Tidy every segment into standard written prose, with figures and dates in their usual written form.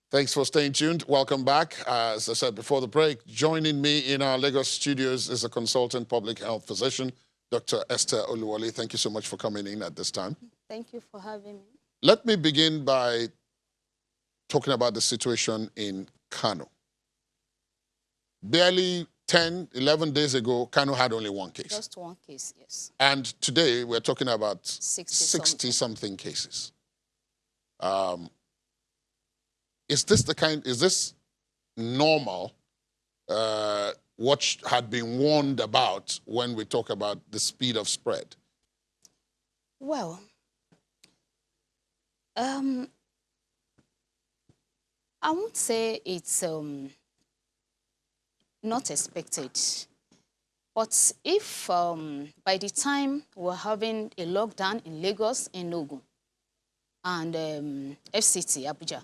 Thanks for staying tuned. Welcome back. As I said before the break, joining me in our Lagos studios is a consultant public health physician, Dr. Esther Oluwole. Thank you so much for coming in at this time. Thank you for having me. Let me begin by talking about the situation in Kano. Barely 10, 11 days ago, Kano had only one case. Just one case, yes. And today we're talking about 60-something cases. Is this normal, what had been warned about when we talk about the speed of spread? Well, I won't say it's not expected. But if by the time we're having a lockdown in Lagos, in Ogun, and FCT, Abuja,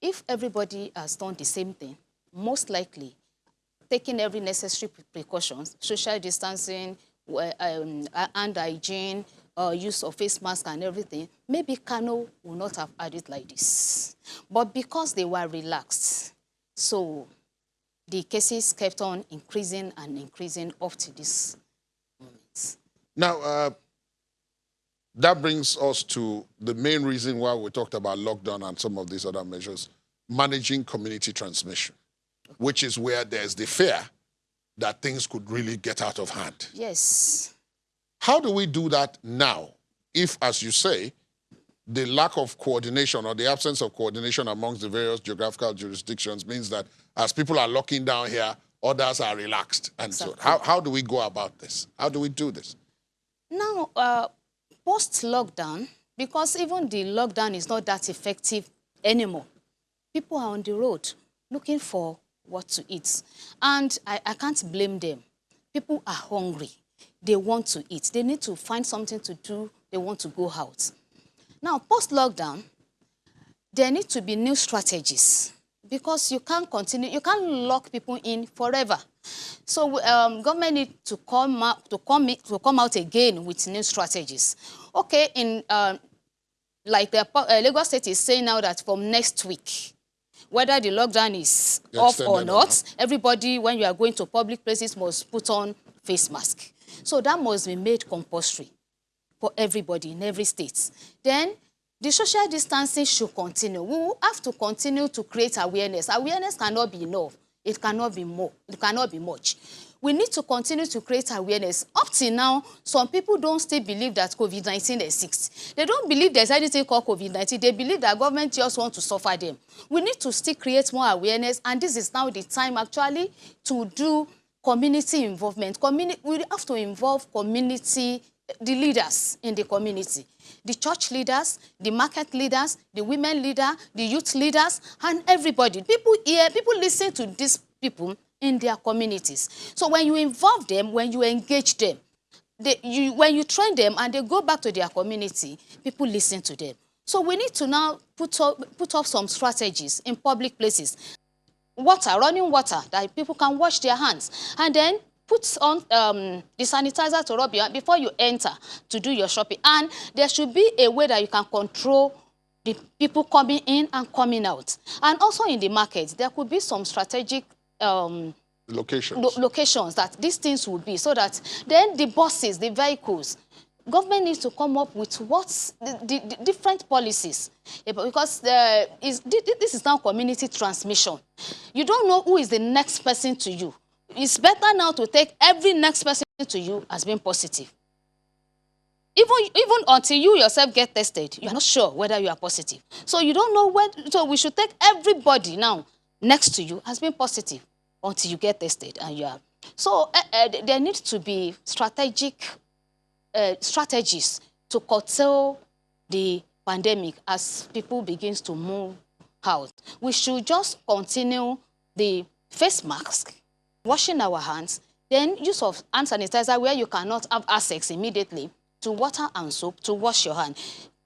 if everybody has done the same thing, most likely taking every necessary precautions, social distancing, hand hygiene, use of face mask and everything, maybe Kano will not have had it like this. But because they were relaxed, so the cases kept on increasing and increasing up to this moment. Now, that brings us to the main reason why we talked about lockdown and some of these other measures, managing community transmission, which is where there's the fear that things could really get out of hand. Yes. How do we do that now if, as you say, the lack of coordination or the absence of coordination amongst the various geographical jurisdictions means that as people are locking down here, others are relaxed? And Exactly. so how do we go about this? How do we do this? Now, post-lockdown, because even the lockdown is not that effective anymore, people are on the road looking for what to eat. And I can't blame them. People are hungry. They want to eat. They need to find something to do. They want to go out. Now, post-lockdown, there need to be new strategies because you can't continue, you can't lock people in forever. So government need to come out again with new strategies. Okay, in like the Lagos State is saying now that from next week, whether the lockdown is off or not, everybody, when you are going to public places, must put on face mask. So that must be made compulsory for everybody in every state. Then the social distancing should continue. We will have to continue to create awareness. Awareness cannot be enough. It cannot be more. It cannot be much. We need to continue to create awareness. Up till now, some people don't still believe that COVID-19 exists. They don't believe there's anything called COVID-19. They believe that government just wants to suffer them. We need to still create more awareness, and this is now the time actually to do community involvement. We have to involve community, the leaders in the community, the church leaders, the market leaders, the women leader, the youth leaders, and everybody. People hear, people listen to these people in their communities. So when you involve them, when you engage them, when you train them and they go back to their community, people listen to them. So we need to now put up some strategies in public places. Water, running water, that people can wash their hands. And then put on the sanitizer to rub your hand before you enter to do your shopping. And there should be a way that you can control the people coming in and coming out. And also in the market, there could be some strategic locations that these things will be, so that then the buses, the vehicles, government needs to come up with what's the different policies, because this is now community transmission. You don't know who is the next person to you. It's better now to take every next person to you as being positive. Even until you yourself get tested, you are not sure whether you are positive. So you don't know when. So we should take everybody now next to you as being positive until you get tested and you are. So there needs to be strategies to curtail the pandemic as people begin to move out. We should just continue the face mask, washing our hands, then use of hand sanitizer where you cannot have access immediately to water and soap to wash your hand.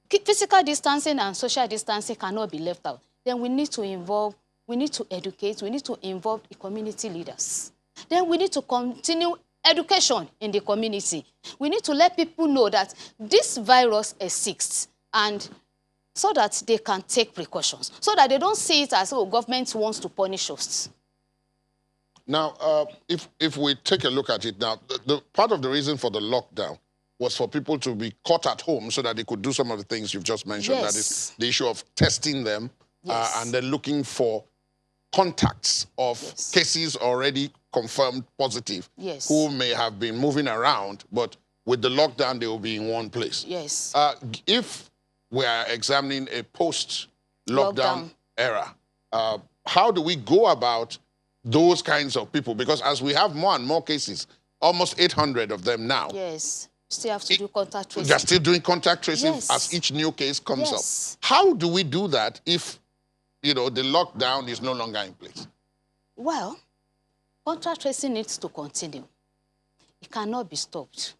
Physical distancing and social distancing cannot be left out. Then we need to involve, we need to educate, we need to involve the community leaders. Then we need to continue education in the community. We need to let people know that this virus exists and so that they can take precautions, so that they don't see it as, oh, government wants to punish us. Now, if we take a look at it now, the part of the reason for the lockdown was for people to be caught at home so that they could do some of the things you've just mentioned. Yes. That is the issue of testing them Yes. and then looking for contacts of Yes. cases already confirmed positive Yes. who may have been moving around, but with the lockdown, they will be in one place. Yes. If we are examining a post-lockdown Lockdown. era, how do we go about those kinds of people? Because as we have more and more cases, almost 800 of them now, Yes. Still have to do contact tracing. they're still doing contact tracing Yes. as each new case comes Yes. up. How do we do that if, the lockdown is no longer in place? Well, contact tracing needs to continue. It cannot be stopped.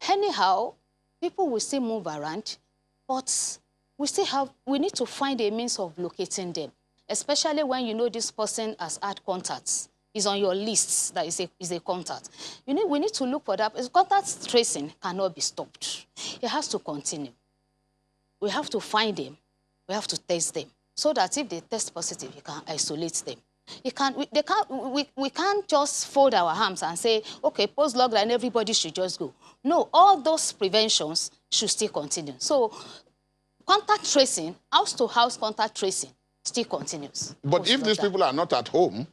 Anyhow, people will still move around, but we need to find a means of locating them, especially when you know this person has had contacts, is on your list, that is a contact. We need to look for that. Contact tracing cannot be stopped. It has to continue. We have to find them. We have to test them, so that if they test positive, you can isolate them. We can't just fold our arms and say, okay, post-lockdown, everybody should just go. No, all those preventions should still continue. So contact tracing, house-to-house contact tracing, still continues. But if these people are not at home,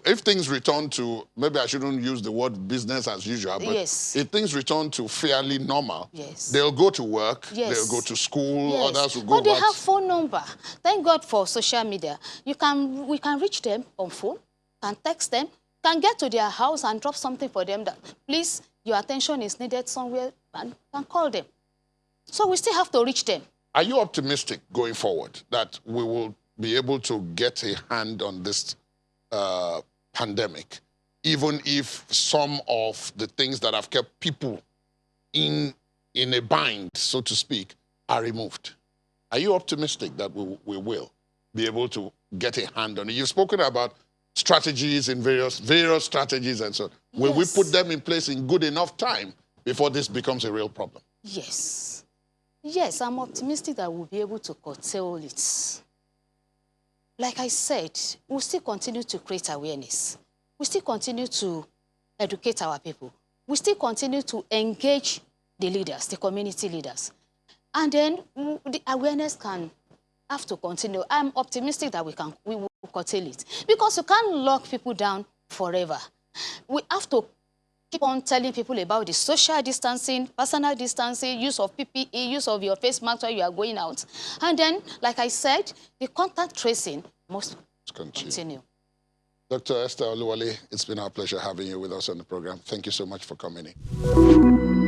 if things return to, maybe I shouldn't use the word business as usual, but yes. if things return to fairly normal, yes. they'll go to work, yes. they'll go to school, yes. others will go But they have phone number. Thank God for social media. We can reach them on phone, can text them, can get to their house and drop something for them that, please, your attention is needed somewhere, and can call them. So we still have to reach them. Are you optimistic going forward that we will be able to get a hand on this pandemic, even if some of the things that have kept people in a bind, so to speak, are removed? Are you optimistic that we will be able to get a hand on it? You've spoken about strategies in various strategies and so on. Will we put them in place in good enough time before this becomes a real problem? Yes. Yes, I'm optimistic that we'll be able to curtail it. Like I said, we'll still continue to create awareness. We still continue to educate our people. We still continue to engage the leaders, the community leaders. And then the awareness can have to continue. I'm optimistic that we will curtail it. Because you can't lock people down forever. We have to keep on telling people about the social distancing, personal distancing, use of PPE, use of your face mask while you are going out. And then, like I said, the contact tracing must continue. Dr. Esther Oluwole, it's been our pleasure having you with us on the program. Thank you so much for coming in.